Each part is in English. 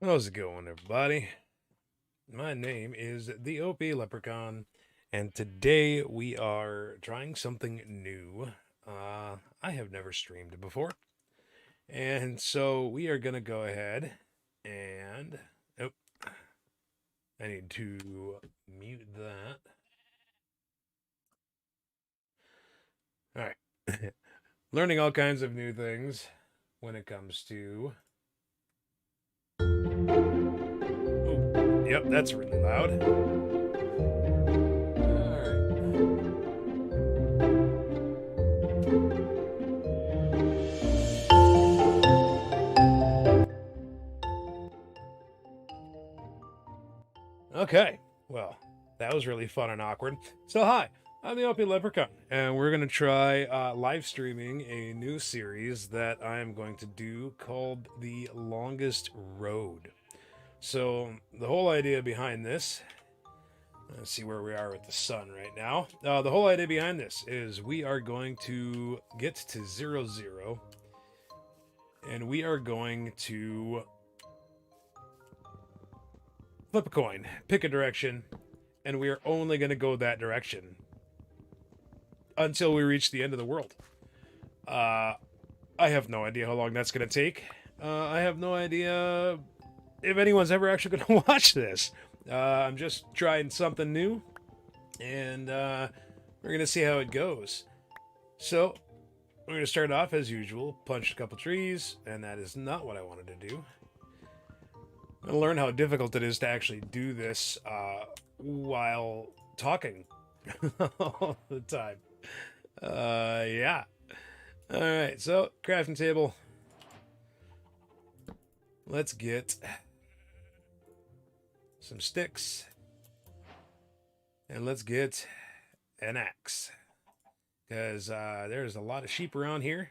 How's it going, everybody? My name is the OP Leprechaun, and today we are trying something new. I have never streamed before, and so we are gonna go ahead and oh, I need to mute that. All right, learning all kinds of new things when it comes to. Oh, yep, that's really loud. All right. Okay, well, that was really fun and awkward. So, hi, I'm the OP Leprechaun, and we're going to try live streaming a new series that I am going to do called The Longest Road. So, the whole idea behind this, let's see where we are with the sun right now. The whole idea behind this is we are going to get to 0, 0, and we are going to flip a coin, pick a direction, and we are only going to go that direction until we reach the end of the world. Uh, I have no idea how long that's going to take. I have no idea if anyone's ever actually going to watch this. I'm just trying something new, and we're going to see how it goes. So, we're going to start off as usual, punch a couple trees, and that is not what I wanted to do. I'm going to learn how difficult it is to actually do this while talking all the time. Yeah. All right, so crafting table. Let's get some sticks. And let's get an axe. Because there's a lot of sheep around here.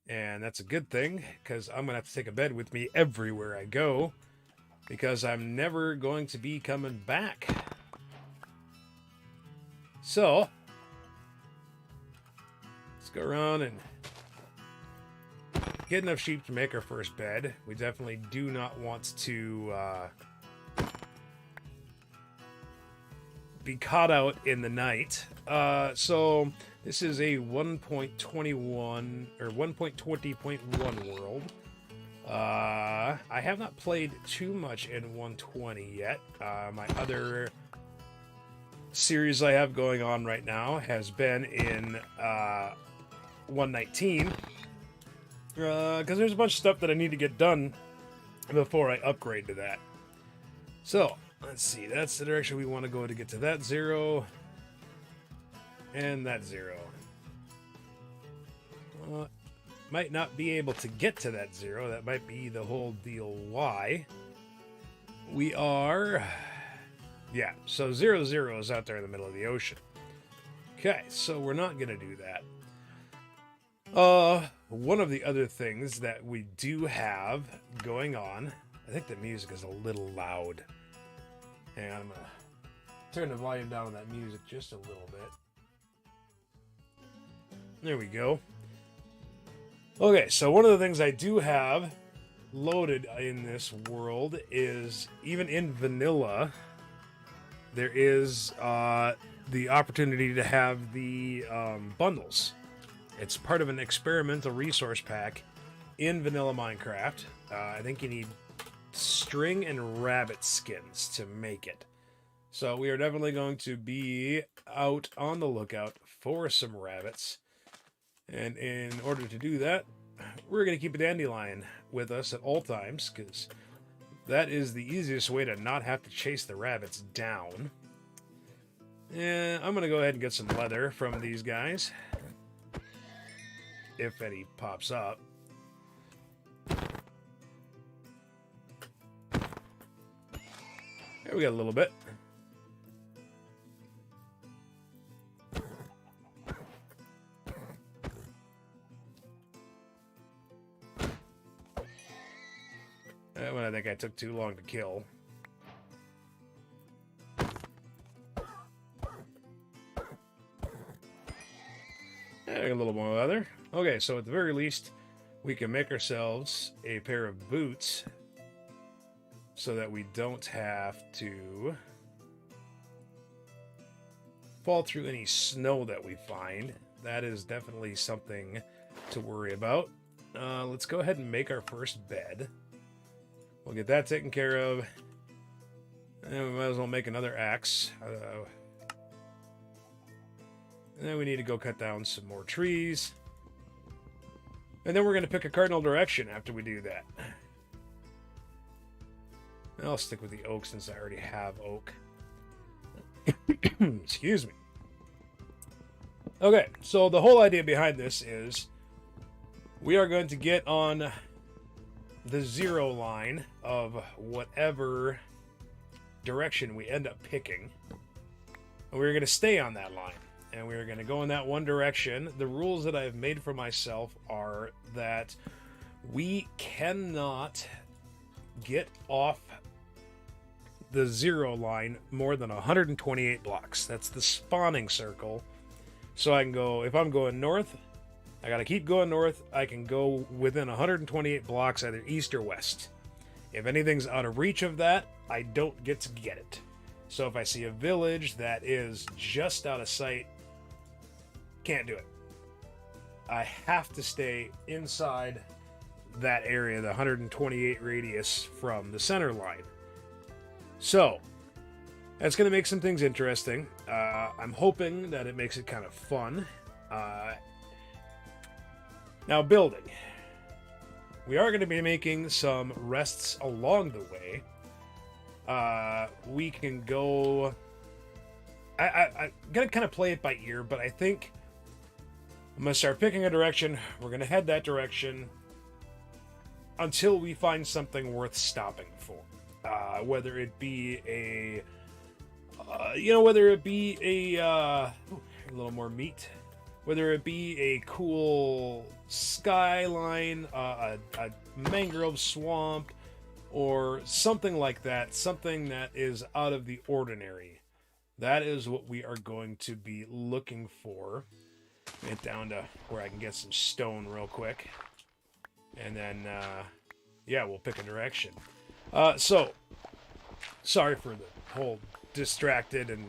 And that's a good thing, because I'm going to have to take a bed with me everywhere I go. Because I'm never going to be coming back. So, let's go around and get enough sheep to make our first bed. We definitely do not want to be caught out in the night. So this is a 1.21 or 1.20.1 world. I have not played too much in 120 yet. My other series I have going on right now has been in 119. Because there's a bunch of stuff that I need to get done before I upgrade to that. So, let's see. That's the direction we want to go to get to that 0. And that 0. Might not be able to get to that 0. That might be the whole deal why. We are... Yeah, so 0, 0 is out there in the middle of the ocean. Okay, so we're not going to do that. One of the other things that we do have going on, I think the music is a little loud. And I'm gonna turn the volume down on that music just a little bit. There we go. Okay, so one of the things I do have loaded in this world is, even in vanilla, there is the opportunity to have the bundles. It's part of an experimental resource pack in vanilla Minecraft. I think you need string and rabbit skins to make it. So we are definitely going to be out on the lookout for some rabbits. And in order to do that, we're going to keep a dandelion with us at all times, because that is the easiest way to not have to chase the rabbits down. And I'm going to go ahead and get some leather from these guys, if any pops up. There we got a little bit. That one I think I took too long to kill. A little more leather. Okay, so at the very least, we can make ourselves a pair of boots so that we don't have to fall through any snow that we find. That is definitely something to worry about. Let's go ahead and make our first bed. We'll get that taken care of. And we might as well make another axe. And then we need to go cut down some more trees. And then we're going to pick a cardinal direction after we do that. I'll stick with the oak since I already have oak. Excuse me. Okay, so the whole idea behind this is we are going to get on the 0 line of whatever direction we end up picking. And we're going to stay on that line. And we're going to go in that one direction. The rules that I've made for myself are that we cannot get off the 0 line more than 128 blocks. That's the spawning circle. So I can go, if I'm going north, I got to keep going north. I can go within 128 blocks, either east or west. If anything's out of reach of that, I don't get to get it. So if I see a village that is just out of sight, can't do it. I have to stay inside that area, the 128 radius from the center line. So that's going to make some things interesting. I'm hoping that it makes it kind of fun. Now, building. We are going to be making some rests along the way. We can go... I'm going to kind of play it by ear, but I think I'm going to start picking a direction. We're going to head that direction until we find something worth stopping for. Whether it be a... whether it be a little more meat. Whether it be a cool skyline, a mangrove swamp, or something like that. Something that is out of the ordinary. That is what we are going to be looking for. Get down to where I can get some stone real quick. And then, we'll pick a direction. So, sorry for the whole distracted and,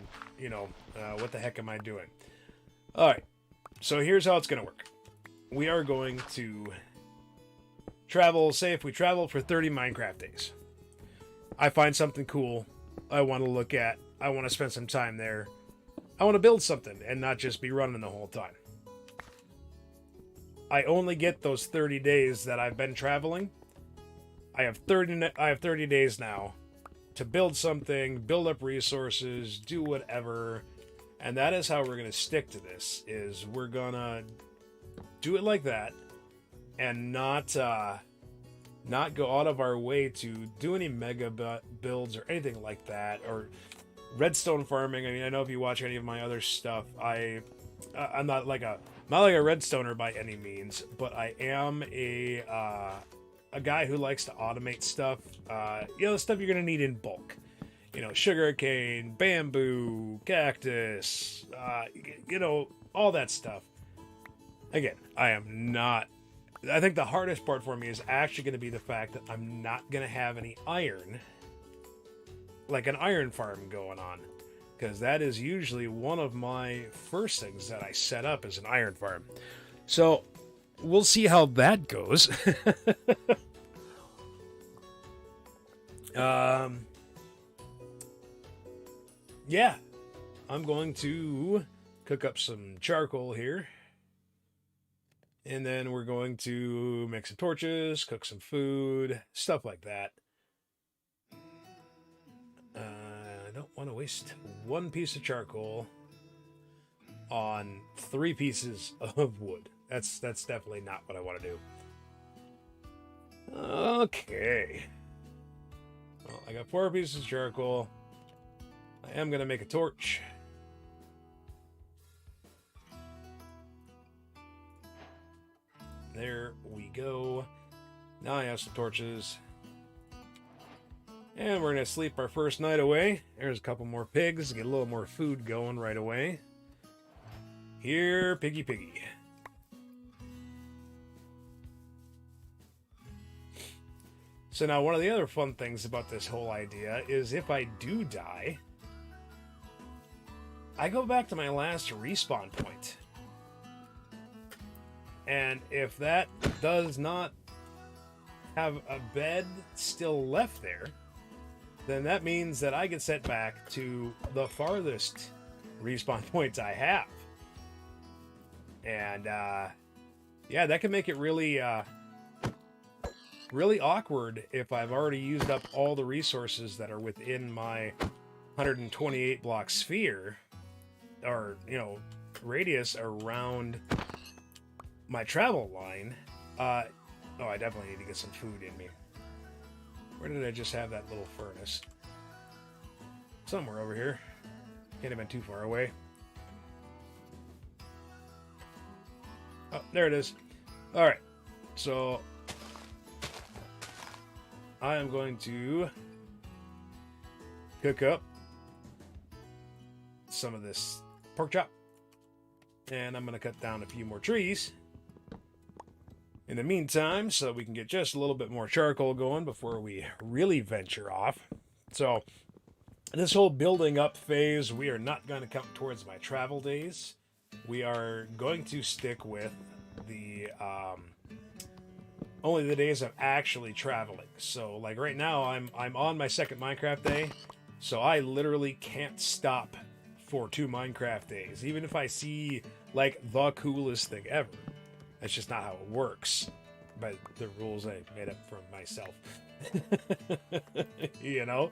what the heck am I doing? Alright, so here's how it's going to work. We are going to travel, say if we travel for 30 Minecraft days. I find something cool I want to look at. I want to spend some time there. I want to build something and not just be running the whole time. I only get those 30 days that I've been traveling. I have 30 days now to build something, build up resources, do whatever. And that is how we're going to stick to this, is we're going to do it like that and not go out of our way to do any mega builds or anything like that, or redstone farming. I mean, I know if you watch any of my other stuff, I'm not like a redstoner by any means, but I am a guy who likes to automate stuff. The stuff you're gonna need in bulk. Sugarcane, bamboo, cactus, all that stuff. Again, I think the hardest part for me is actually going to be the fact that I'm not going to have any iron, like an iron farm going on, because that is usually one of my first things that I set up as an iron farm. So we'll see how that goes. I'm going to cook up some charcoal here. And then we're going to make some torches, cook some food, stuff like that. I don't want to waste one piece of charcoal on 3 pieces of wood. That's definitely not what I want to do. Okay. Well, I got 4 pieces of charcoal. I am going to make a torch. There we go. Now I have some torches. And we're going to sleep our first night away. There's a couple more pigs. Get a little more food going right away. Here, piggy piggy. So now one of the other fun things about this whole idea is if I do die, I go back to my last respawn point. And if that does not have a bed still left there, then that means that I get sent back to the farthest respawn points I have. And yeah, that can make it really really awkward if I've already used up all the resources that are within my 128 block sphere, or, you know, radius around my travel line. Oh, I definitely need to get some food in me. Where did I just have that little furnace? Somewhere over here. Can't have been too far away. Oh, there it is. All right, so I am going to cook up some of this pork chop, and I'm going to cut down a few more trees in the meantime so we can get just a little bit more charcoal going before we really venture off. So this whole building up phase, we are not going to count towards my travel days. We are going to stick with the only the days I'm actually traveling. So like right now I'm on my second Minecraft day, so I literally can't stop for 2 Minecraft days, even if I see like the coolest thing ever. That's just not how it works by the rules I made up for myself. You know?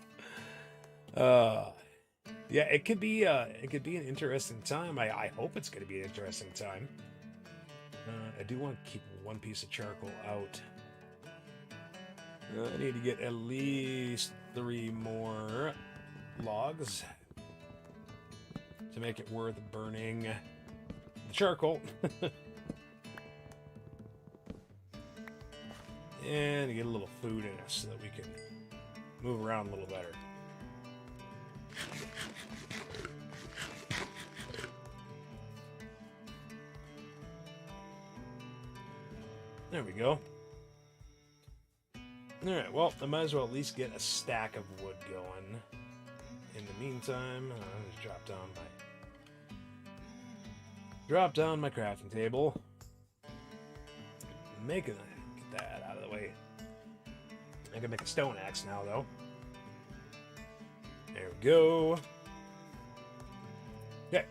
Yeah, it could be an interesting time. I hope it's going to be an interesting time. I do want to keep one piece of charcoal out. I need to get at least 3 more logs to make it worth burning the charcoal. And get a little food in us so that we can move around a little better. There we go. Alright, well, I might as well at least get a stack of wood going. In the meantime, I'll just drop down my crafting table. Get that out of the way. I can make a stone axe now, though. There we go. Okay,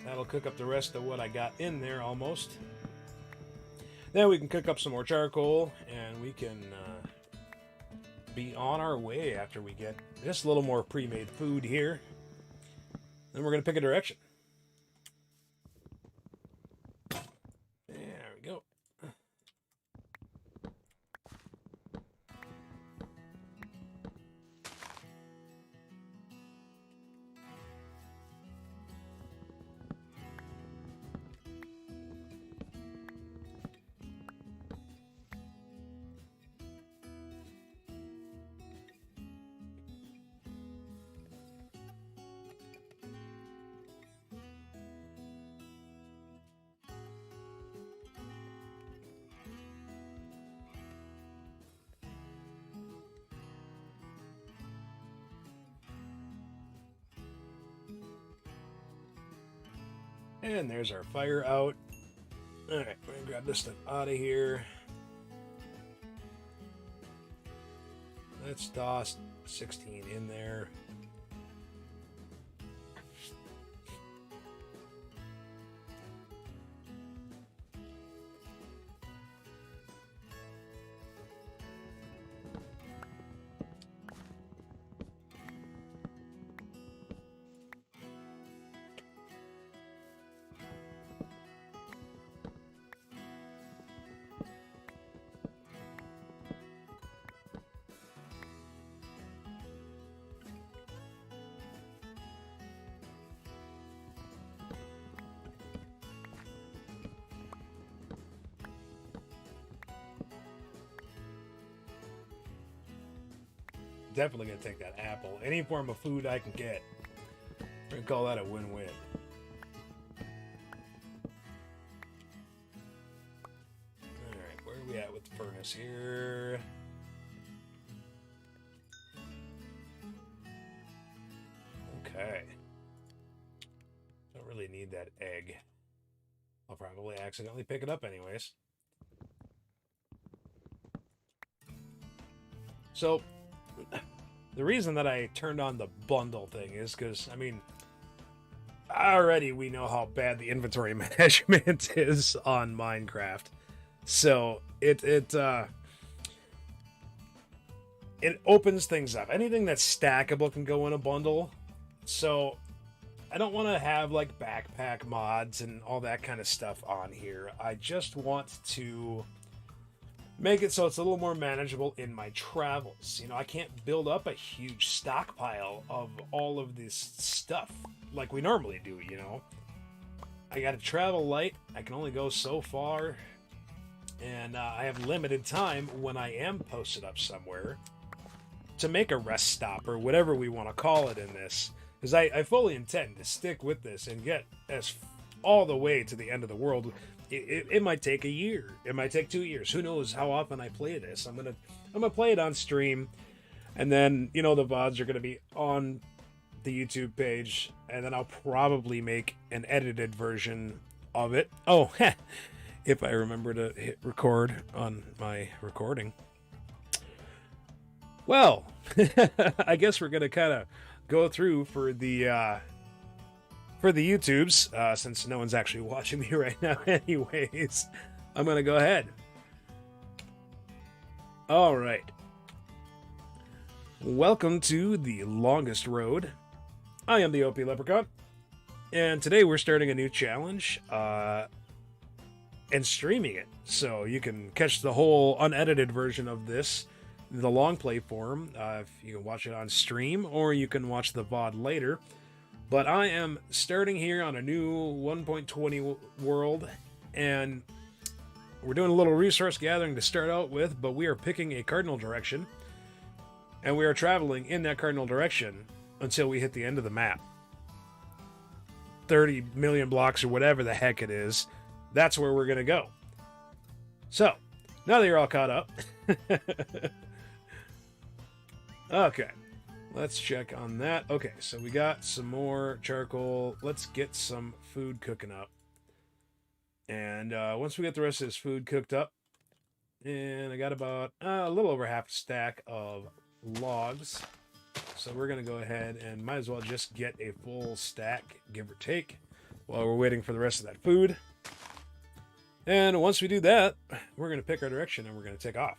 that'll cook up the rest of what I got in there almost. Then we can cook up some more charcoal, and we can be on our way after we get just a little more pre-made food here. Then we're going to pick a direction. There we go. And there's our fire out. Alright, we're gonna grab this stuff out of here. Let's toss 16 in there. Definitely gonna take that apple. Any form of food I can get. We're gonna call that a win-win. Alright, where are we at with the furnace here? Okay. Don't really need that egg. I'll probably accidentally pick it up anyways. So, the reason that I turned on the bundle thing is because, I mean, already we know how bad the inventory management is on Minecraft. So, it opens things up. Anything that's stackable can go in a bundle. So, I don't want to have like backpack mods and all that kind of stuff on here. I just want to make it so it's a little more manageable in my travels. You know, I can't build up a huge stockpile of all of this stuff like we normally do, you know. I got to travel light. I can only go so far. And I have limited time when I am posted up somewhere to make a rest stop or whatever we want to call it in this. Because I fully intend to stick with this and get all the way to the end of the world. It might take a year. It might take 2 years. Who knows how often I play this? I'm gonna play it on stream, and then the VODs are gonna be on the YouTube page, and then I'll probably make an edited version of it. Oh, if I remember to hit record on my recording. Well, I guess we're gonna kind of go through for the YouTubes, since no one's actually watching me right now anyways. I'm gonna go ahead. All right, welcome to the longest road. I am the OP Leprechaun, and today we're starting a new challenge and streaming it, so you can catch the whole unedited version of this, the long play form. If you can watch it on stream, or you can watch the VOD later. But I am starting here on a new 1.20 world, and we're doing a little resource gathering to start out with, but we are picking a cardinal direction, and we are traveling in that cardinal direction until we hit the end of the map. 30 million blocks or whatever the heck it is, that's where we're going to go. So, now that you're all caught up, okay. Let's check on that. Okay, so we got some more charcoal. Let's get some food cooking up. And once we get the rest of this food cooked up, and I got about a little over half a stack of logs. So we're going to go ahead and might as well just get a full stack, give or take, while we're waiting for the rest of that food. And once we do that, we're going to pick our direction and we're going to take off.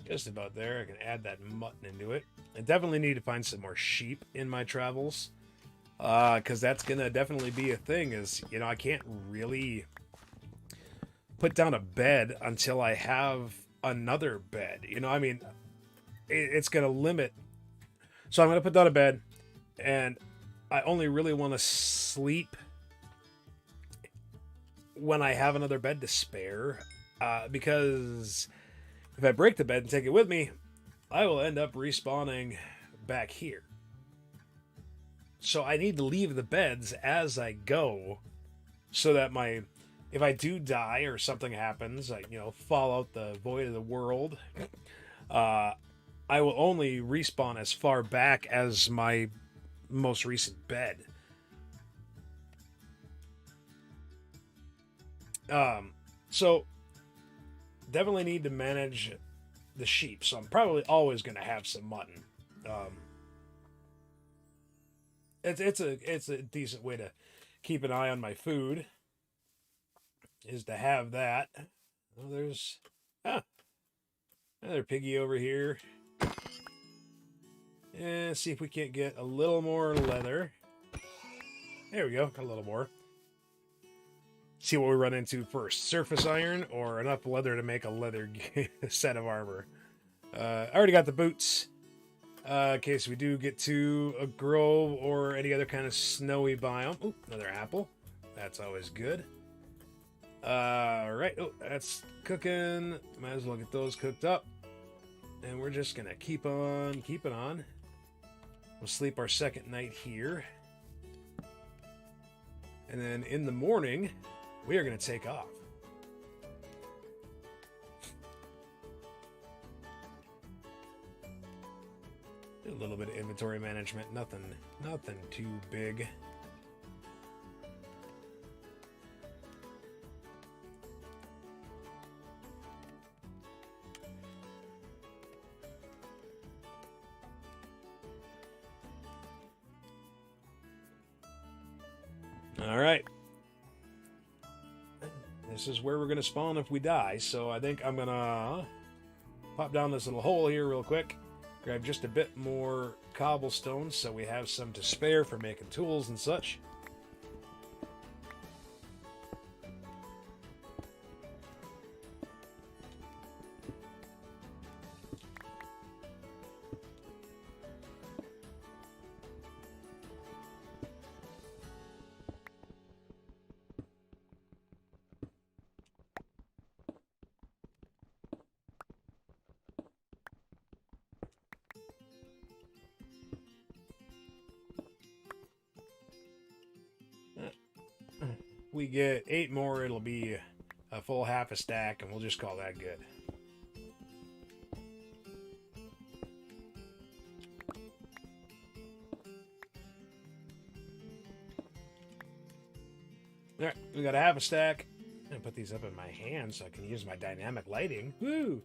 Just about there. I can add that mutton into it. I definitely need to find some more sheep in my travels, because that's gonna definitely be a thing. Is I can't really put down a bed until I have another bed. I mean, it's gonna limit. So I'm gonna put down a bed, and I only really want to sleep when I have another bed to spare, because if I break the bed and take it with me, I will end up respawning back here. So I need to leave the beds as I go, so that if I do die or something happens, fall out the void of the world, I will only respawn as far back as my most recent bed. So definitely need to manage the sheep, so I'm probably always going to have some mutton. It's a decent way to keep an eye on my food, is to have that. Oh, there's another piggy over here. And see if we can't get a little more leather. There we go, got a little more. see what we run into first. Surface iron or enough leather to make a leather set of armor. I already got the boots. In case we do get to a grove or any other kind of snowy biome. Ooh, another apple. That's always good. Right. Oh, that's cooking. Might as well get those cooked up. And we're just going to keep on keeping on. We'll sleep our second night here. And then in the morning, we are going to take off. A little bit of inventory management, nothing too big. All right. This is where we're going to spawn if we die, so I think I'm going to pop down this little hole here real quick. Grab just a bit more cobblestone so we have some to spare for making tools and such. We get 8 more, it'll be a full half a stack, and we'll just call that good. Alright, we got a half a stack. I'm going to put these up in my hand so I can use my dynamic lighting. Woo!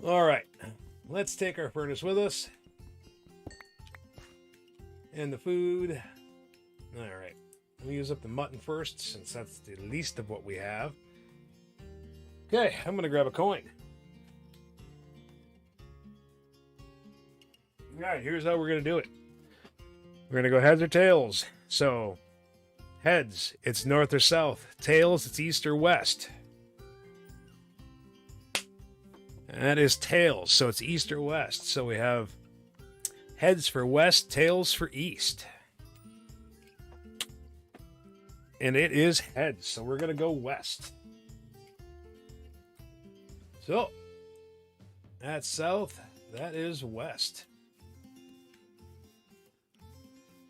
Alright, let's take our furnace with us. And the food. Alright. We'll use up the mutton first, since that's the least of what we have. Okay, I'm going to grab a coin. Alright, here's how we're going to do it. We're going to go heads or tails. So, heads, it's north or south. Tails, it's east or west. And that is tails, so it's east or west. So we have heads for west, tails for east. And it is heads, so we're going to go west. So, that's south, that is west.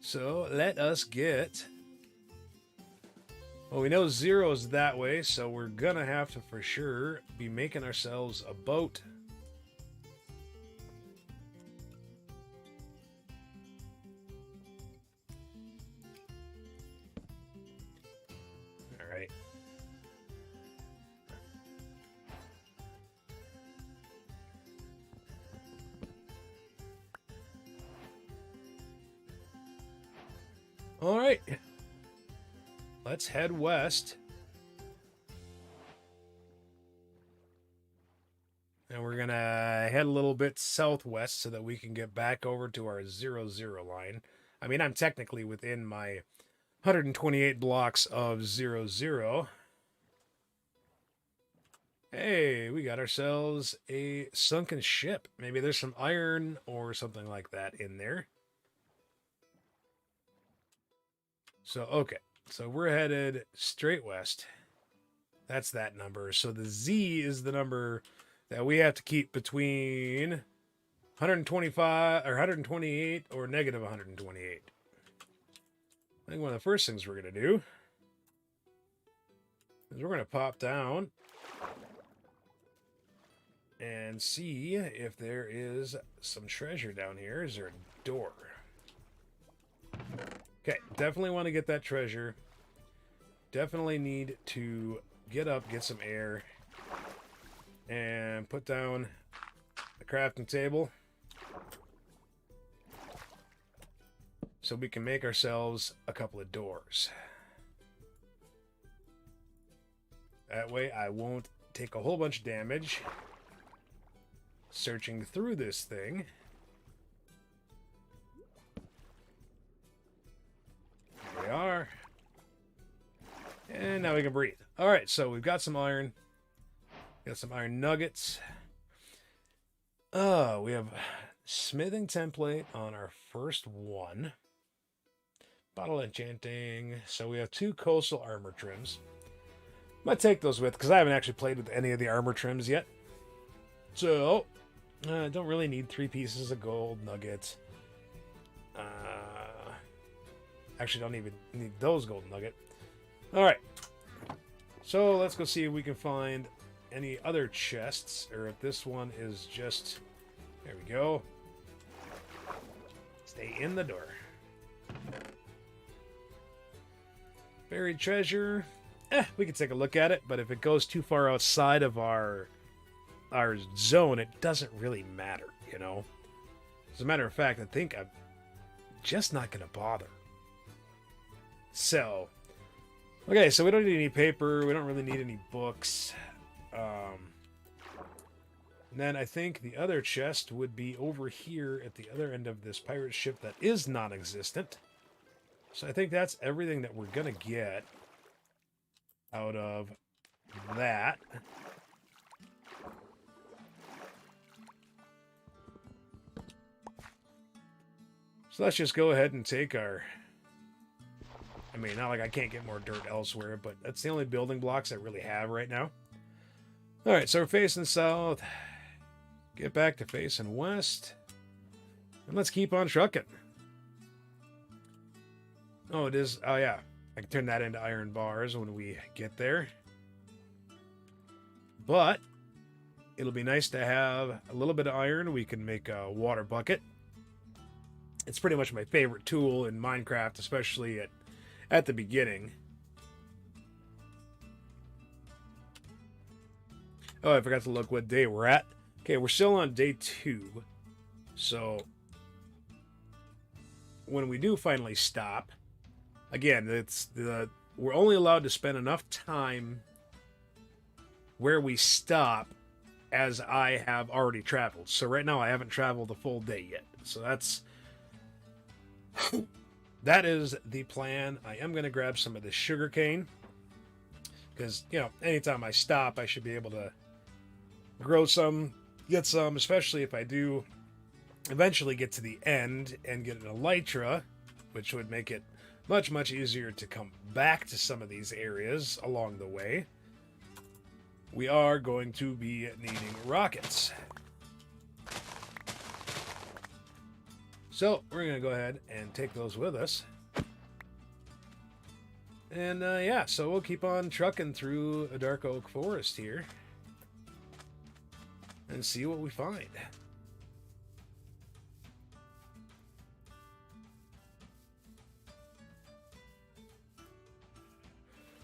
So, let us get... Well, we know 0 is that way, so we're going to have to, for sure, be making ourselves a boat. All right, let's head west. And we're going to head a little bit southwest so that we can get back over to our 0-0 line. I mean, I'm technically within my 128 blocks of 0-0. Hey, we got ourselves a sunken ship. Maybe there's some iron or something like that in there. So, okay. So we're headed straight west. That's that number. So the Z is the number that we have to keep between 125 or 128 or negative 128. I think one of the first things we're going to do is we're going to pop down and see if there is some treasure down here. Is there a door? Okay, definitely want to get that treasure. Definitely need to get up, get some air, and put down the crafting table so we can make ourselves a couple of doors. That way I won't take a whole bunch of damage searching through this thing. There we are. And And now we can breathe. All right, so we've got some iron. Got some iron nuggets. Oh, we have smithing template on our first one. Bottle enchanting. So we have 2 coastal armor trims. Might take those with, because I haven't actually played with any of the armor trims yet. So, I don't really need 3 pieces of gold nuggets. Actually, don't even need those gold nugget. Alright. So, let's go see if we can find any other chests, or if this one is just... There we go. Stay in the door. Buried treasure. We can take a look at it, but if it goes too far outside of our zone, it doesn't really matter, you know? As a matter of fact, I think I'm just not going to bother. So, okay, so we don't need any paper. We don't really need any books. And then I think the other chest would be over here at the other end of this pirate ship that is non-existent. So I think that's everything that we're going to get out of that. So let's just go ahead and take our... I mean, not like I can't get more dirt elsewhere, but that's the only building blocks I really have right now. Alright, so we're facing south. Get back to facing west. And let's keep on trucking. Oh, it is... Oh, yeah. I can turn that into iron bars when we get there. But it'll be nice to have a little bit of iron. We can make a water bucket. It's pretty much my favorite tool in Minecraft, especially at the beginning. Oh, I forgot to look what day we're at. Okay, we're still on day 2. So when we do finally stop, again, we're only allowed to spend enough time where we stop as I have already traveled. So right now I haven't traveled a full day yet. So that is the plan. I am going to grab some of this sugar cane because, you know, anytime I stop, I should be able to grow some, get some, especially if I do eventually get to the end and get an elytra, which would make it much, much easier to come back to some of these areas along the way. We are going to be needing rockets. So, we're going to go ahead and take those with us. And, yeah, so we'll keep on trucking through a dark oak forest here. And see what we find.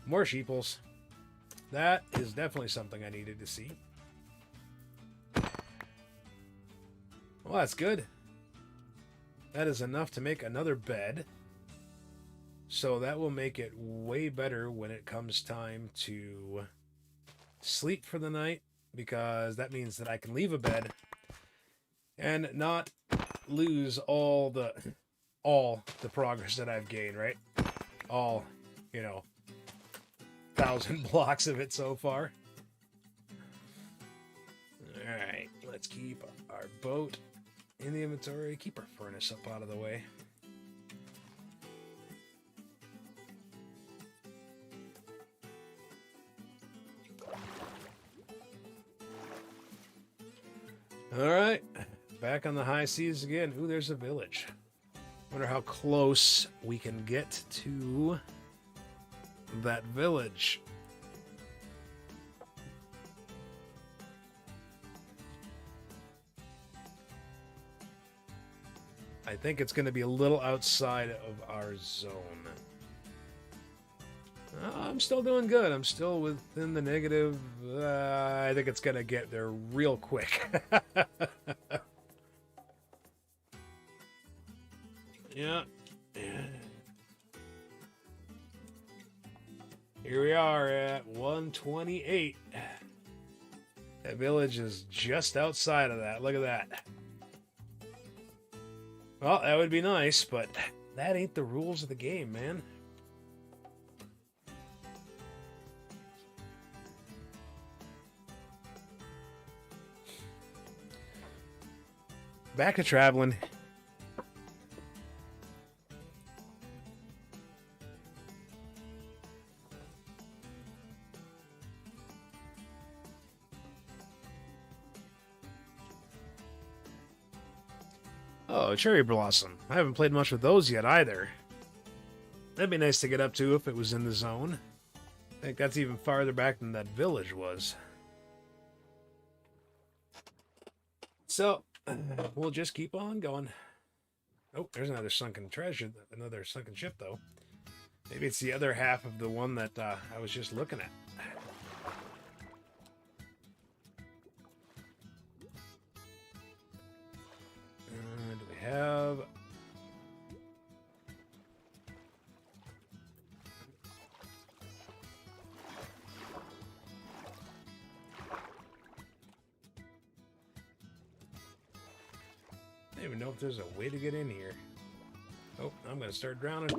More sheeples. That is definitely something I needed to see. Well, that's good. That is enough to make another bed. So that will make it way better when it comes time to sleep for the night, because that means that I can leave a bed and not lose all the progress that I've gained, right? All, you know, 1,000 blocks of it so far. Alright, let's keep our boat in the inventory. Keep our furnace up out of the way. Alright, back on the high seas again. Ooh, there's a village. Wonder how close we can get to that village. I think it's going to be a little outside of our zone. I'm still doing good. I'm still within the negative. I think it's going to get there real quick. Yeah. Here we are at 128. That village is just outside of that. Look at that. Well, that would be nice, but that ain't the rules of the game, man. back to traveling. Oh, Cherry Blossom. I haven't played much with those yet either. That'd be nice to get up to if it was in the zone. I think that's even farther back than that village was. So, we'll just keep on going. Oh, there's another sunken treasure, another sunken ship, though. Maybe it's the other half of the one that I was just looking at. Do we have... I don't even know if there's a way to get in here. Oh, I'm going to start drowning.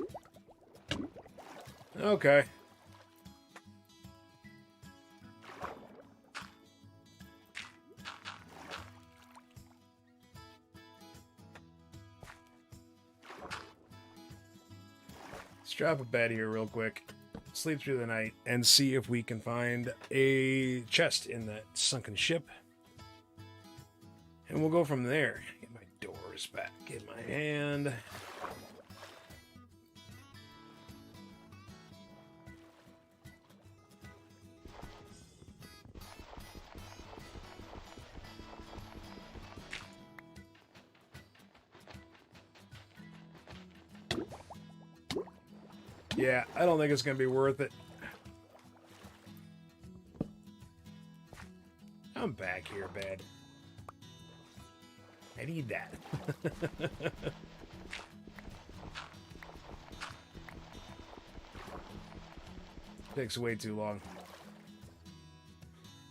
Okay. Let's drop a bed here real quick, sleep through the night, and see if we can find a chest in that sunken ship. And we'll go from there. Get my doors back in my hand. Yeah, I don't think it's going to be worth it. I'm back here, bed. I need that. Takes way too long.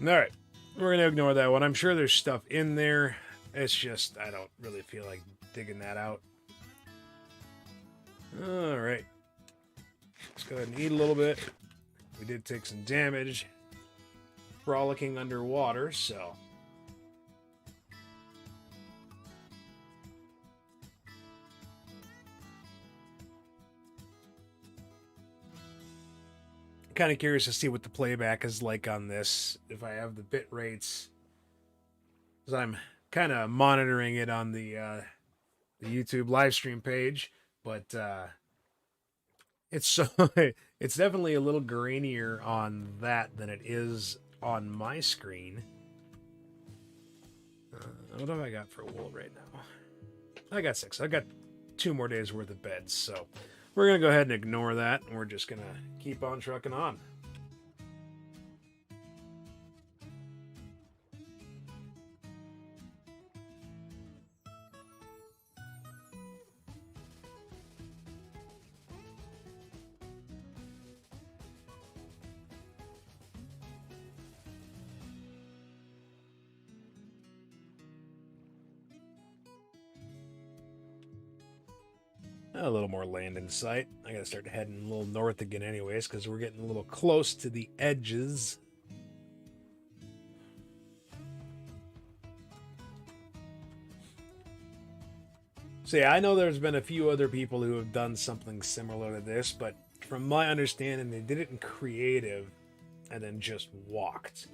Alright, we're going to ignore that one. I'm sure there's stuff in there. It's just, I don't really feel like digging that out. Alright. Let's go ahead and eat a little bit. We did take some damage frolicking underwater, so... kind of curious to see what the playback is like on this, if I have the bit rates. Because I'm kind of monitoring it on the YouTube live stream page, but it's it's definitely a little grainier on that than it is on my screen. What have I got for wool right now? I got 6. I got 2 more days worth of beds, so we're going to go ahead and ignore that, and we're just going to keep on trucking on. A little more land in sight. I gotta start heading a little north again anyways, because we're getting a little close to the edges. So yeah, I know there's been a few other people who have done something similar to this, but from my understanding, they did it in creative and then just walked.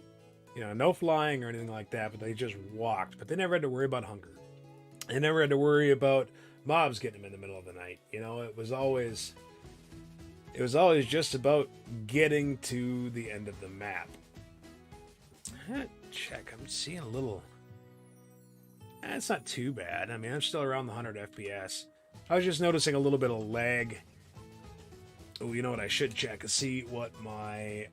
You know, no flying or anything like that, but they just walked. But they never had to worry about hunger. They never had to worry about mobs getting them in the middle of the night. You know, it was always just about getting to the end of the map. Check, I'm seeing a little... It's not too bad. I mean, I'm still around the 100 FPS. I was just noticing a little bit of lag. Oh, you know what I should check is see what my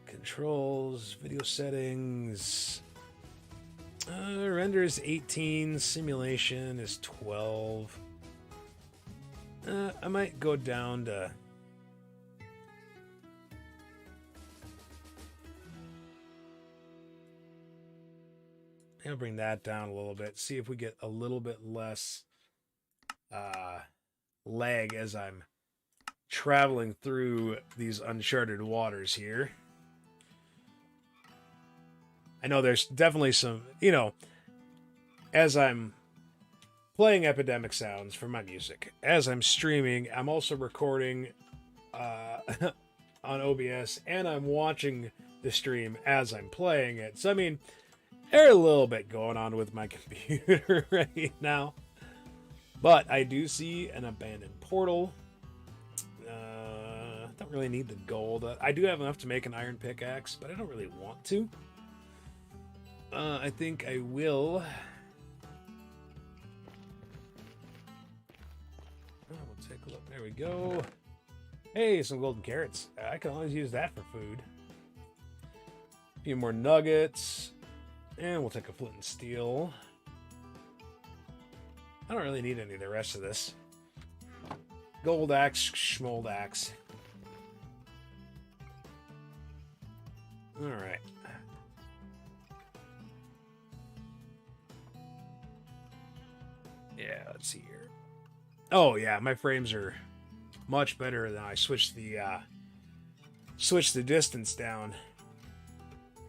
controls, video settings... render is 18, simulation is 12. I might go down to... I'll bring that down a little bit, see if we get a little bit less lag as I'm traveling through these uncharted waters here. I know there's definitely some, you know, as I'm playing Epidemic Sounds for my music, as I'm streaming, I'm also recording on OBS, and I'm watching the stream as I'm playing it. So, I mean, there's a little bit going on with my computer right now. But I do see an abandoned portal. Don't really need the gold. I do have enough to make an iron pickaxe, but I don't really want to. I think I will. We'll take a look. There we go. Hey, some golden carrots. I can always use that for food. A few more nuggets. And we'll take a flint and steel. I don't really need any of the rest of this. Gold axe, schmold axe. Alright. Yeah, let's see here. Oh yeah, my frames are much better than I switched the distance down.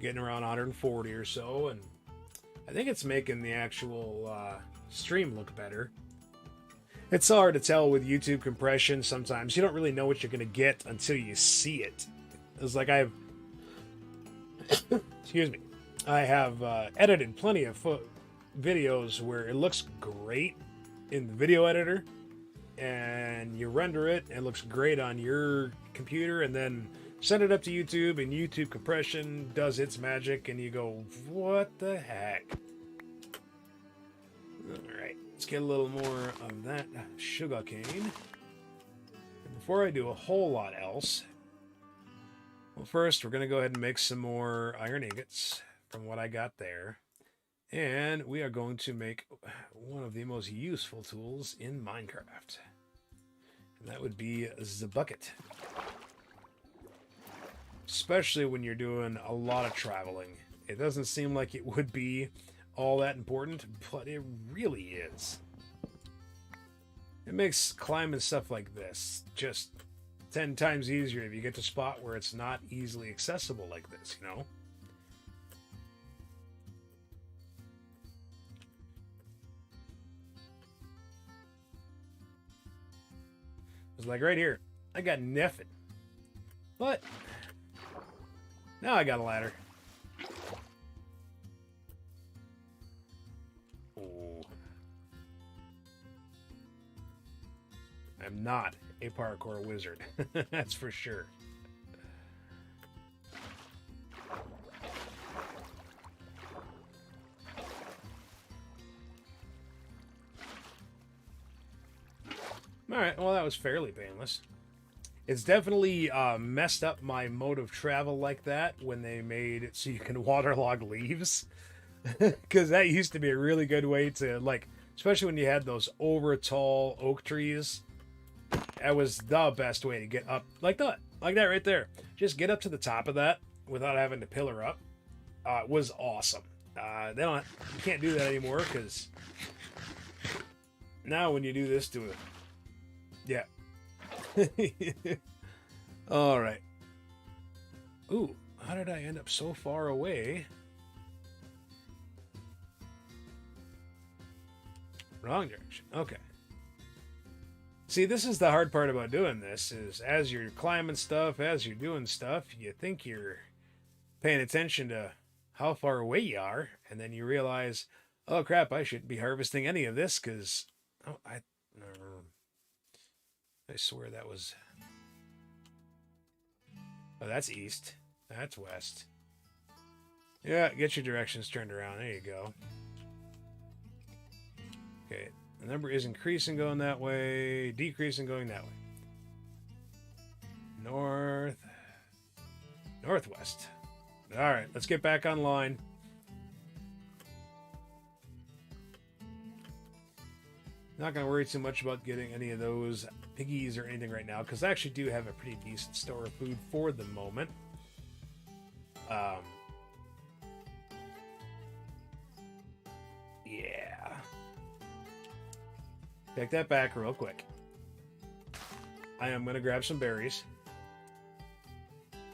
Getting around 140 or so, and I think it's making the actual stream look better. It's hard to tell with YouTube compression sometimes. You don't really know what you're going to get until you see it. It's like I've... excuse me. I have edited plenty of videos where it looks great in the video editor, and you render it, and it looks great on your computer, and then send it up to YouTube, and YouTube compression does its magic, and you go, what the heck? Alright, let's get a little more of that sugar cane. And before I do a whole lot else, well, first we're going to go ahead and make some more iron ingots from what I got there. And we are going to make one of the most useful tools in Minecraft. And that would be the bucket. Especially when you're doing a lot of traveling. It doesn't seem like it would be all that important, but it really is. It makes climbing stuff like this just 10 times easier if you get to a spot where it's not easily accessible like this, you know? It's like right here. I got nothing. But now I got a ladder. Oh. I'm not a parkour wizard. That's for sure. Alright, well that was fairly painless. It's definitely messed up my mode of travel like that when they made it so you can waterlog leaves. Because that used to be a really good way to, like, especially when you had those over tall oak trees. That was the best way to get up like that right there. Just get up to the top of that without having to pillar up. It was awesome. You can't do that anymore because now when you do this to it, yeah. All right. Ooh, how did I end up so far away? Wrong direction. Okay. See, this is the hard part about doing this, is as you're climbing stuff, as you're doing stuff, you think you're paying attention to how far away you are, and then you realize, oh crap, I shouldn't be harvesting any of this, because... Oh, I swear that was... Oh, that's east. That's west. Yeah, get your directions turned around. There you go. Okay, the number is increasing going that way, decreasing going that way. North. Northwest. Alright, let's get back online. Not going to worry too much about getting any of those piggies or anything right now, because I actually do have a pretty decent store of food for the moment. Yeah. Take that back real quick. I am going to grab some berries.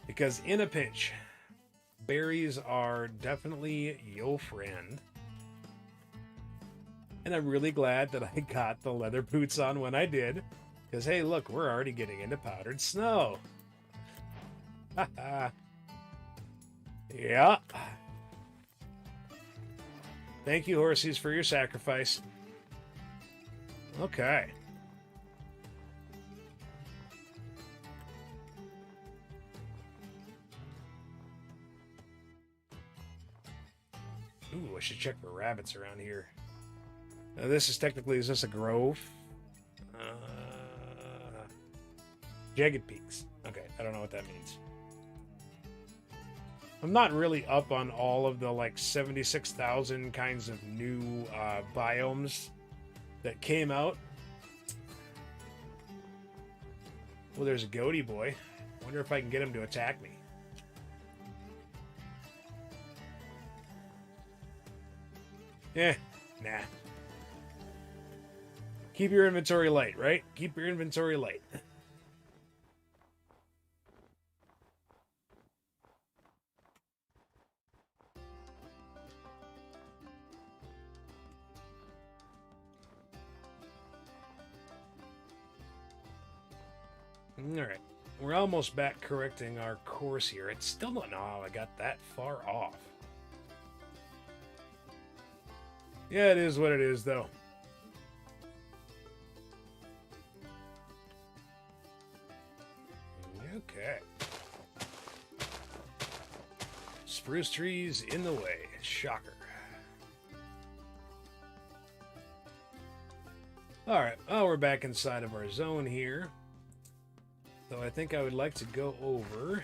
Because in a pinch, berries are definitely your friend. And I'm really glad that I got the leather boots on when I did. Because, hey, look, we're already getting into powdered snow. Yeah. Thank you, horsies, for your sacrifice. Okay. Ooh, I should check for rabbits around here. Now, this is technically, is this a grove? Jagged Peaks. Okay, I don't know what that means. I'm not really up on all of the like 76,000 kinds of new biomes that came out. Well, there's a goatee boy. I wonder if I can get him to attack me. Nah. Keep your inventory light, right? Keep your inventory light. Alright. We're almost back correcting our course here. I still don't know how I got that far off. Yeah, it is what it is, though. Okay. Spruce trees in the way. Shocker. Alright, well, we're back inside of our zone here. So I think I would like to go over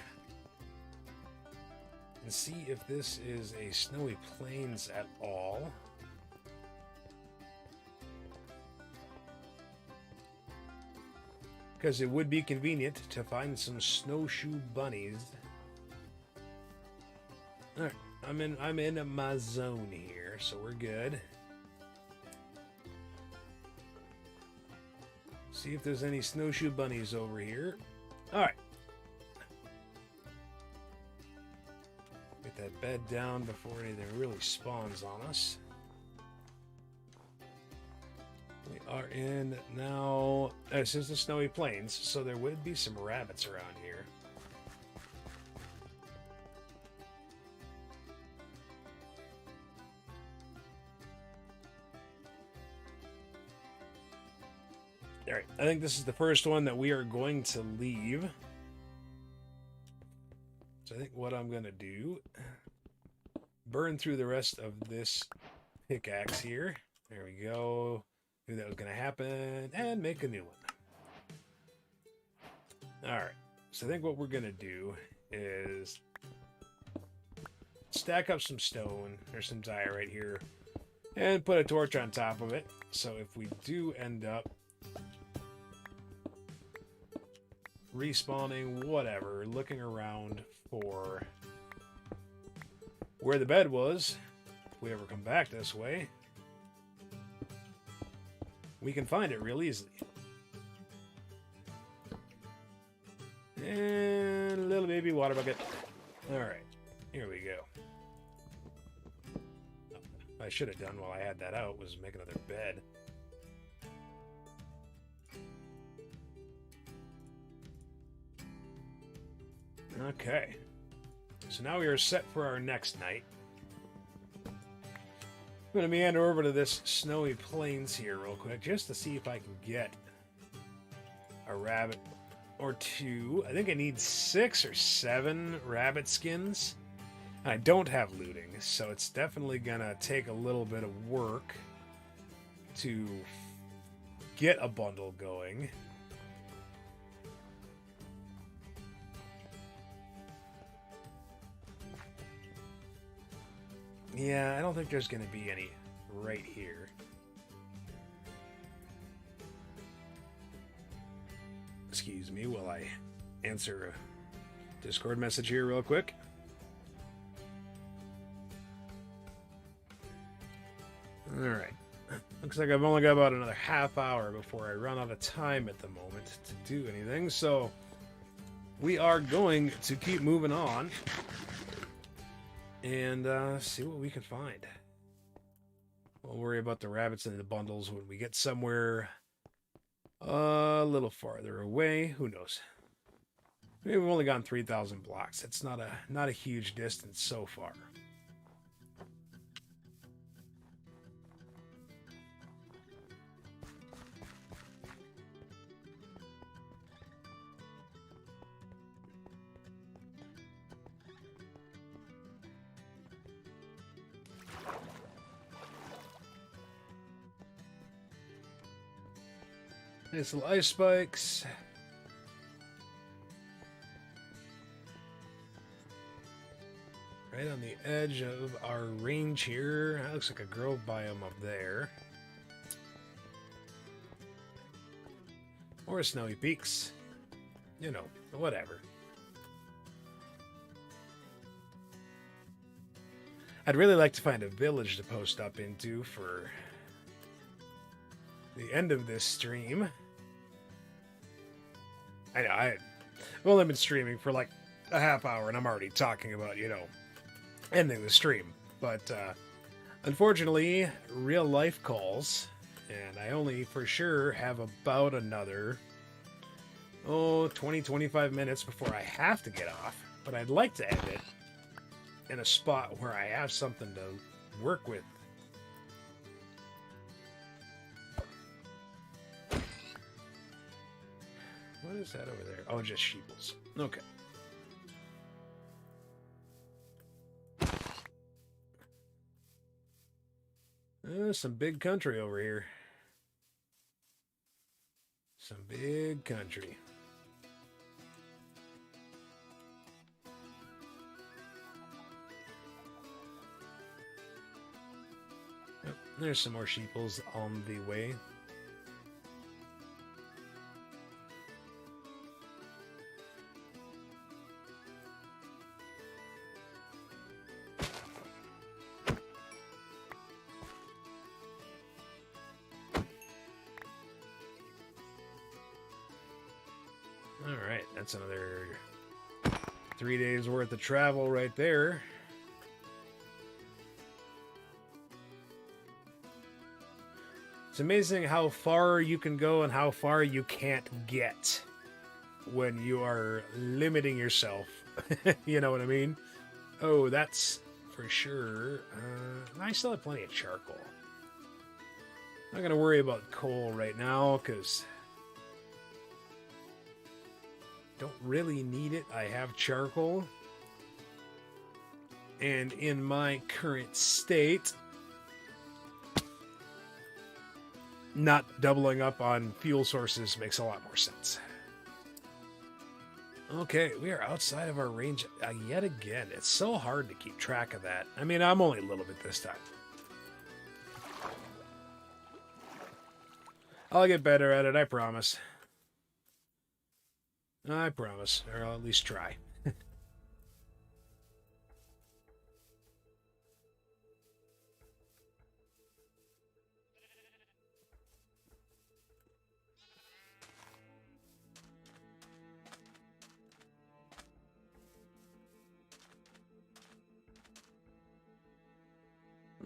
and see if this is a snowy plains at all. Because it would be convenient to find some snowshoe bunnies. Alright, I'm in my zone here, so we're good. See if there's any snowshoe bunnies over here. Alright. Get that bed down before anything really spawns on us. We are in now. This is the snowy plains, so there would be some rabbits around here. Alright, I think this is the first one that we are going to leave. So I think what I'm going to do, burn through the rest of this pickaxe here. There we go. Knew that was going to happen. And make a new one. Alright, so I think what we're going to do is stack up some stone. There's some diorite here. And put a torch on top of it. So if we do end up respawning, whatever, looking around for where the bed was, if we ever come back this way, we can find it real easily. And a little baby water bucket. Alright, here we go. I should have done while I had that out was make another bed. Okay, so now we are set for our next night. I'm going to meander over to this snowy plains here real quick just to see if I can get a rabbit or two. I think I need 6 or 7 rabbit skins. I don't have looting, so it's definitely going to take a little bit of work to get a bundle going. Yeah, I don't think there's going to be any right here. Excuse me while I answer a Discord message here real quick. Alright. Looks like I've only got about another half hour before I run out of time at the moment to do anything, so we are going to keep moving on. and see what we can find. We'll worry about the rabbits and the bundles when we get somewhere a little farther away. Who knows? Maybe we've only gone 3,000 blocks. It's not a huge distance so far. Nice little ice spikes. Right on the edge of our range here. That looks like a grove biome up there. Or snowy peaks. You know, whatever. I'd really like to find a village to post up into for the end of this stream. I know, I've only been streaming for like a half hour and I'm already talking about, you know, ending the stream. But unfortunately, real life calls, and I only for sure have about another 20-25 minutes before I have to get off. But I'd like to end it in a spot where I have something to work with. What is that over there? Oh, just sheeples. Okay. Some big country over here. Some big country. Yep, there's some more sheeples on the way. Alright, that's another 3 days worth of travel right there. It's amazing how far you can go and how far you can't get when you are limiting yourself. You know what I mean? Oh, that's for sure. I still have plenty of charcoal. Not going to worry about coal right now because don't really need it. I have charcoal. And in my current state, not doubling up on fuel sources makes a lot more sense. Okay, we are outside of our range yet again. It's so hard to keep track of that. I mean, I'm only a little bit this time. I'll get better at it, I promise. I promise, or I'll at least try.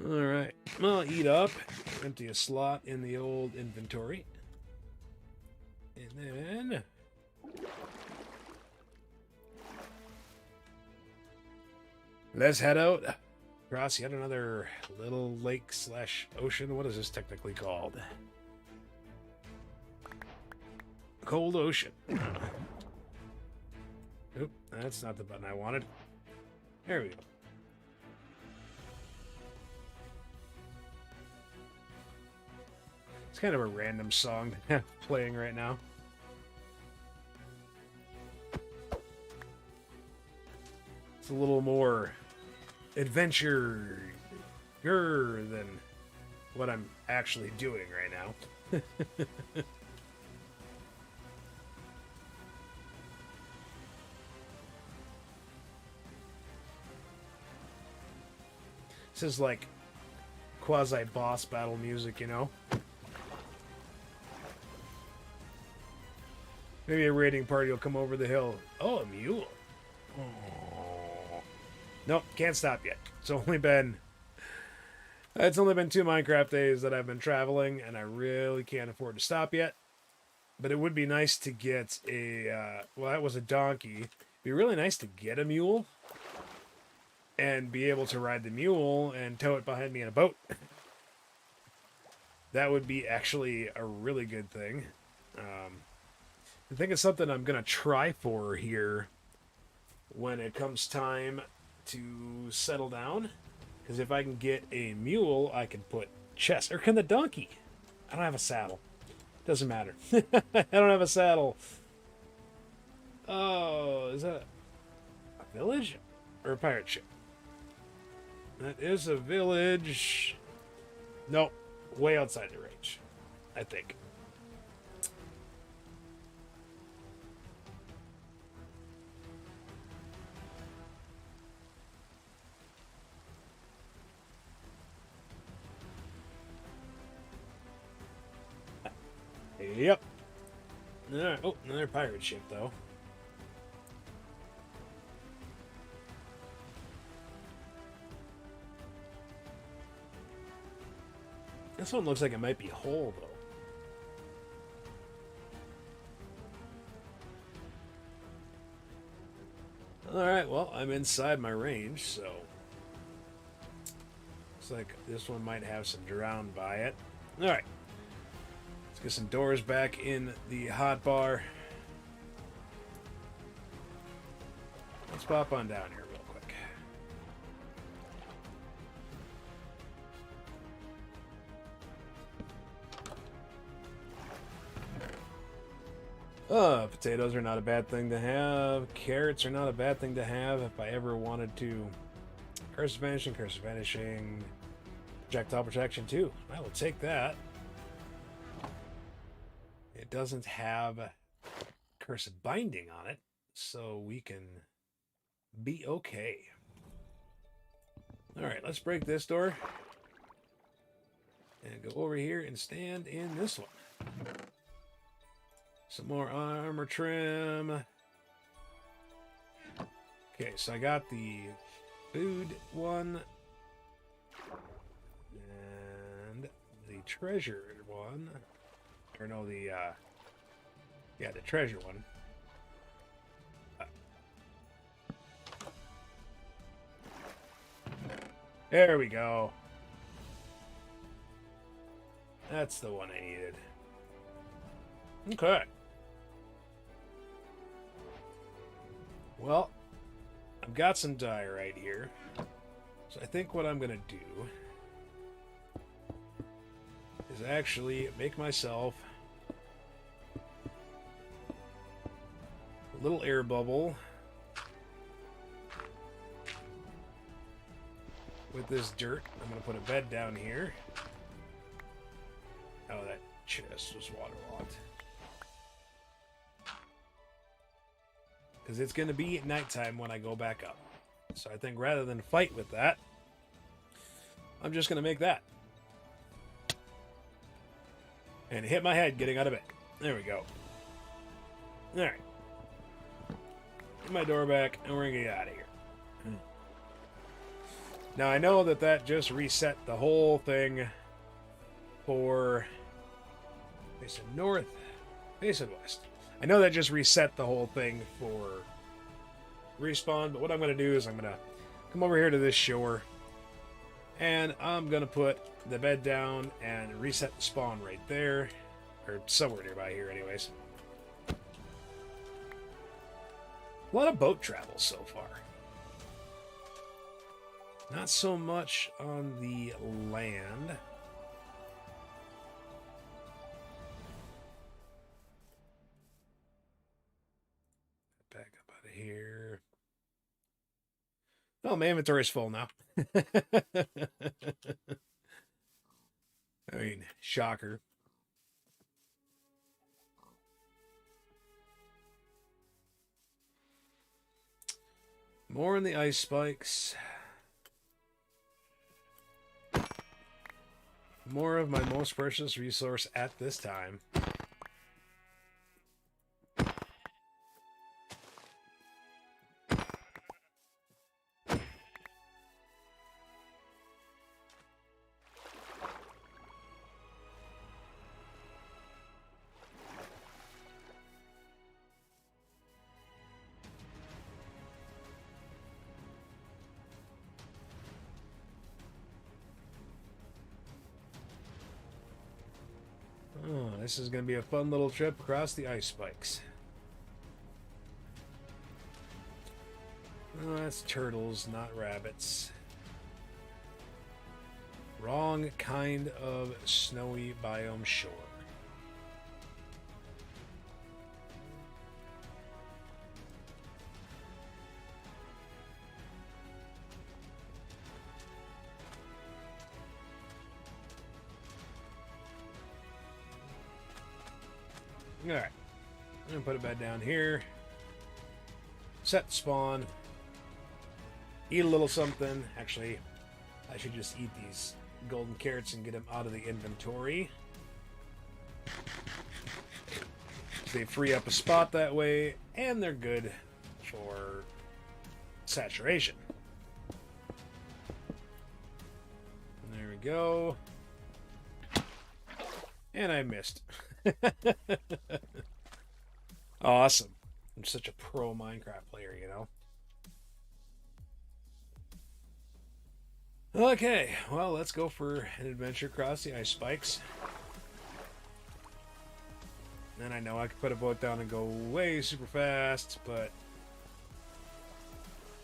Alright, I'll eat up, empty a slot in the old inventory. And then let's head out across yet another little lake slash ocean. What is this technically called? Cold Ocean. Oop, that's not the button I wanted. There we go. It's kind of a random song playing right now. It's a little more adventure than what I'm actually doing right now. This is like quasi-boss battle music, you know? Maybe a raiding party will come over the hill. Oh, a mule. Oh. Nope, can't stop yet. It's only been 2 Minecraft days that I've been traveling, and I really can't afford to stop yet. But it would be nice to get a, well, that was a donkey. It'd be really nice to get a mule and be able to ride the mule and tow it behind me in a boat. That would be actually a really good thing. I think it's something I'm going to try for here when it comes time to settle down. Because if I can get a mule, I can put chests. Or can the donkey? I don't have a saddle. Doesn't matter. I don't have a saddle. Oh, is that a village? Or a pirate ship? That is a village. Nope. Way outside the range, I think. Yep. Alright. Oh, another pirate ship, though. This one looks like it might be whole, though. Alright, well, I'm inside my range, so... Looks like this one might have some drowned by it. Alright. Let's get some doors back in the hotbar. Let's pop on down here real quick. Potatoes are not a bad thing to have. Carrots are not a bad thing to have if I ever wanted to. Curse of Vanishing, Projectile Protection too. I will take that. It doesn't have Curse of Binding on it, so we can be okay. Alright, let's break this door. And go over here and stand in this one. Some more armor trim. Okay, so I got the food one. And the treasure one. Or no, the treasure one. There we go. That's the one I needed. Okay. Well, I've got some diorite here. So I think what I'm going to do is actually make myself a little air bubble with this dirt. I'm going to put a bed down here. Oh, that chest was waterlogged. Because it's going to be at nighttime when I go back up. So I think rather than fight with that, I'm just going to make that. And hit my head getting out of bed. There we go. Alright. Get my door back, and we're going to get out of here. Now, I know that that just reset the whole thing for... Facing north, facing west. I know that just reset the whole thing for respawn, but what I'm going to do is I'm going to come over here to this shore, and I'm going to put the bed down and reset the spawn right there, or somewhere nearby here anyways. A lot of boat travel so far. Not so much on the land. Back up out of here. Oh, my inventory's full now. I mean, shocker. More in the ice spikes. More of my most precious resource at this time. this is going to be a fun little trip across the ice spikes. Oh, that's turtles, not rabbits. Wrong kind of snowy biome shore. Alright. I'm going to put it back down here. Set spawn. Eat a little something. Actually, I should just eat these golden carrots and get them out of the inventory. They free up a spot that way, and they're good for saturation. There we go. And I missed. Awesome. I'm such a pro Minecraft player, you know. Okay, well, let's go for an adventure across the ice spikes. And I know I could put a boat down and go way super fast, but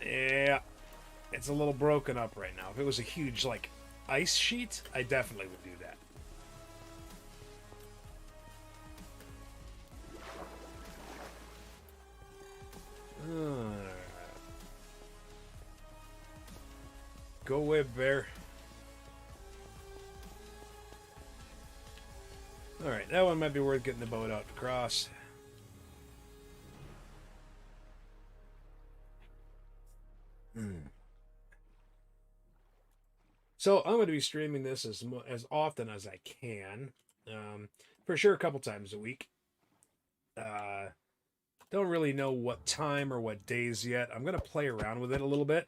yeah, it's a little broken up right now. If it was a huge, like, ice sheet, I definitely would do that. Go away, bear. Alright, that one might be worth getting the boat out to cross. So I'm going to be streaming this as often as I can. For sure a couple times a week. Don't really know what time or what days yet. I'm going to play around with it a little bit.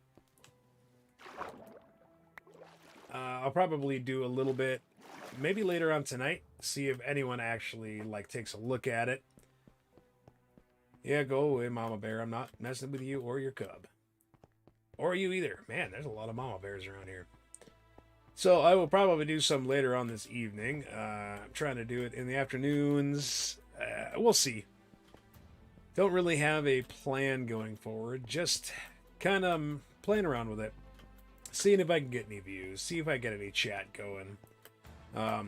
I'll probably do a little bit, maybe later on tonight, see if anyone actually, like, takes a look at it. Yeah, go away, Mama Bear. I'm not messing with you or your cub. Or you either. Man, there's a lot of Mama Bears around here. So I will probably do some later on this evening. I'm trying to do it in the afternoons. We'll see. Don't really have a plan going forward. Just kind of playing around with it. Seeing if I can get any views. See if I get any chat going. A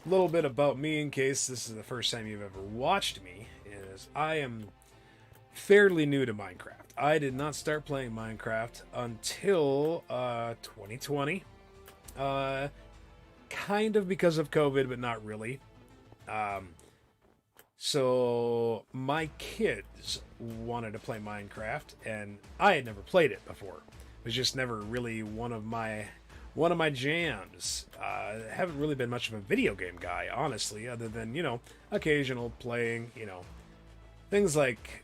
little bit about me in case this is the first time you've ever watched me. Is I am fairly new to Minecraft. I did not start playing Minecraft until 2020. Kind of because of COVID, but not really. So my kids wanted to play Minecraft, and I had never played it before. It was just never really one of my jams. Haven't really been much of a video game guy, honestly, other than, you know, occasional playing, you know, things like,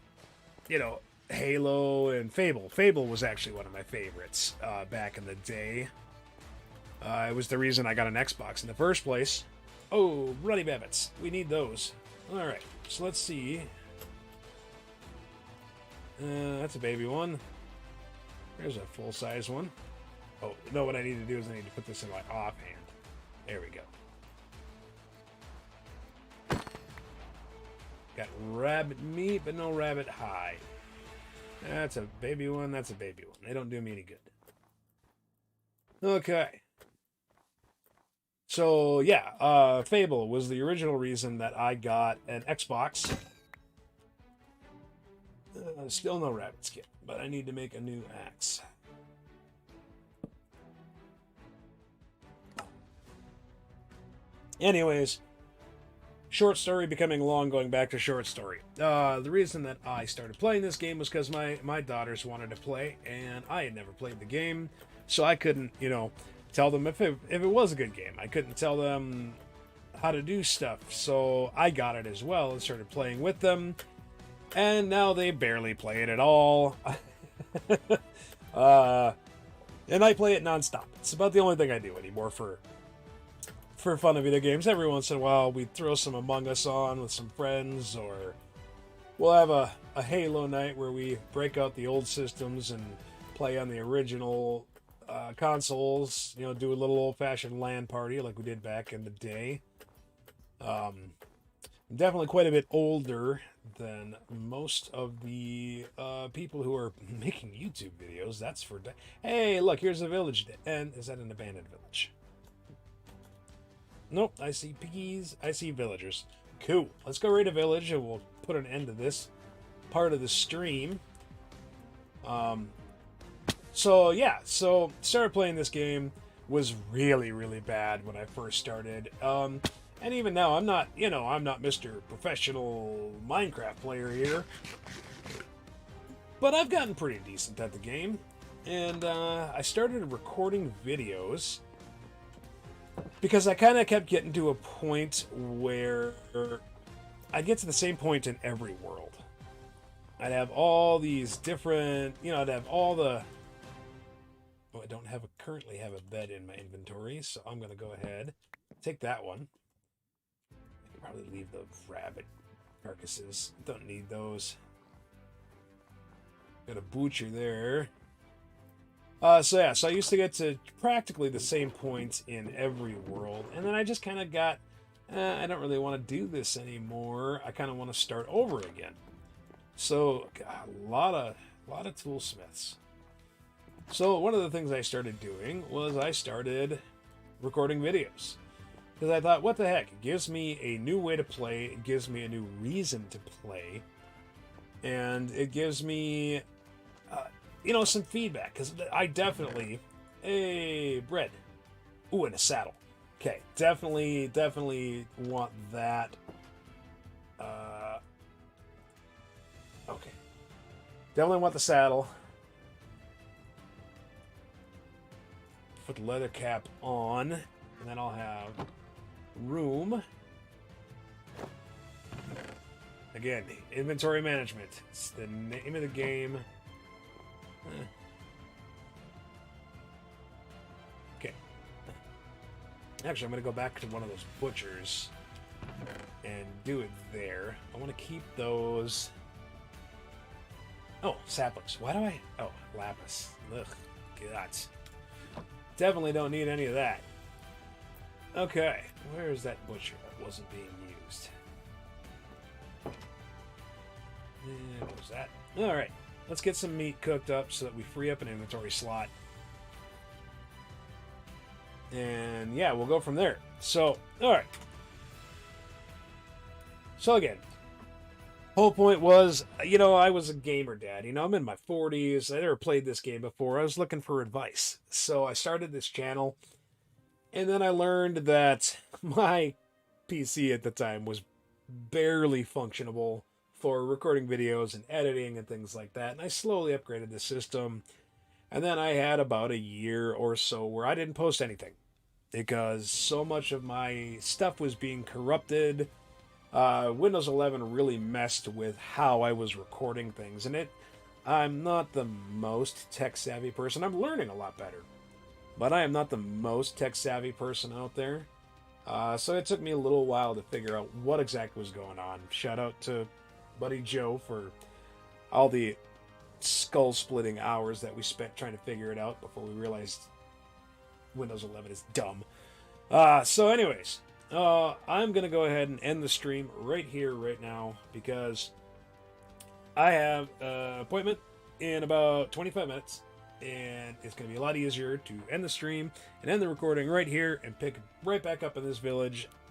you know, Halo and Fable. Fable was actually one of my favorites back in the day. It was the reason I got an Xbox in the first place. Oh, Runny Babbits. We need those. Alright, so let's see. That's a baby one. There's a full-size one. Oh, no, what I need to do is I need to put this in my offhand. There we go. Got rabbit meat, but no rabbit hide. That's a baby one, that's a baby one. They don't do me any good. Okay. So, yeah, Fable was the original reason that I got an Xbox. Still no rabbit skin, but I need to make a new axe. Anyways, short story becoming long, going back to short story. The reason that I started playing this game was because my daughters wanted to play, and I had never played the game, so I couldn't, you know, tell them if it was a good game. I couldn't tell them how to do stuff, so I got it as well and started playing with them. And now they barely play it at all. And I play it nonstop. It's about the only thing I do anymore for fun of video games. Every once in a while, we throw some Among Us on with some friends, or we'll have a Halo night where we break out the old systems and play on the original consoles. You know, do a little old-fashioned LAN party like we did back in the day. I'm definitely quite a bit older than most of the people who are making YouTube videos. That's for... Hey, look, here's a village. And is that an abandoned village? Nope, I see piggies. I see villagers. Cool. Let's go raid a village and we'll put an end to this part of the stream. So yeah, so started playing this game, was really, really bad when I first started. And even now, I'm not, I'm not Mr. Professional Minecraft player here. But I've gotten pretty decent at the game. And I started recording videos because I kind of kept getting to a point where I get to the same point in every world. I'd have all these different, I'd have all the... Oh, I don't currently have a bed in my inventory, so I'm going to go ahead, take that one. I could probably leave the rabbit carcasses. Don't need those. Got a butcher there. So I used to get to practically the same point in every world, and then I just kind of got, I don't really want to do this anymore. I kind of want to start over again. So, a lot of toolsmiths. So one of the things I started doing was I started recording videos. Because I thought, what the heck? It gives me a new way to play. It gives me a new reason to play. And it gives me, some feedback. Because I definitely... Hey, bread. Ooh, and a saddle. Okay, definitely want that. Okay. Definitely want the saddle. Put the leather cap on, and then I'll have room. Again, inventory management. It's the name of the game. Okay. Actually, I'm going to go back to one of those butchers and do it there. I want to keep those... Oh, saplings. Why do I... Oh, lapis. Ugh, God. Definitely don't need any of that. Okay, where is that butcher that wasn't being used? What was that? Alright, let's get some meat cooked up so that we free up an inventory slot. And yeah, we'll go from there. So, alright. So again, whole point was, I was a gamer dad. I'm in my 40s. I never played this game before. I was looking for advice. So I started this channel, and then I learned that my PC at the time was barely functionable for recording videos and editing and things like that. And I slowly upgraded the system. And then I had about a year or so where I didn't post anything because so much of my stuff was being corrupted. Windows 11 really messed with how I was recording things, and I'm not the most tech-savvy person. I'm learning a lot better, but I am not the most tech-savvy person out there. So it took me a little while to figure out what exactly was going on. Shout out to Buddy Joe for all the skull-splitting hours that we spent trying to figure it out before we realized Windows 11 is dumb. So anyways... I'm going to go ahead and end the stream right here, right now, because I have an appointment in about 25 minutes, and it's going to be a lot easier to end the stream and end the recording right here and pick right back up in this village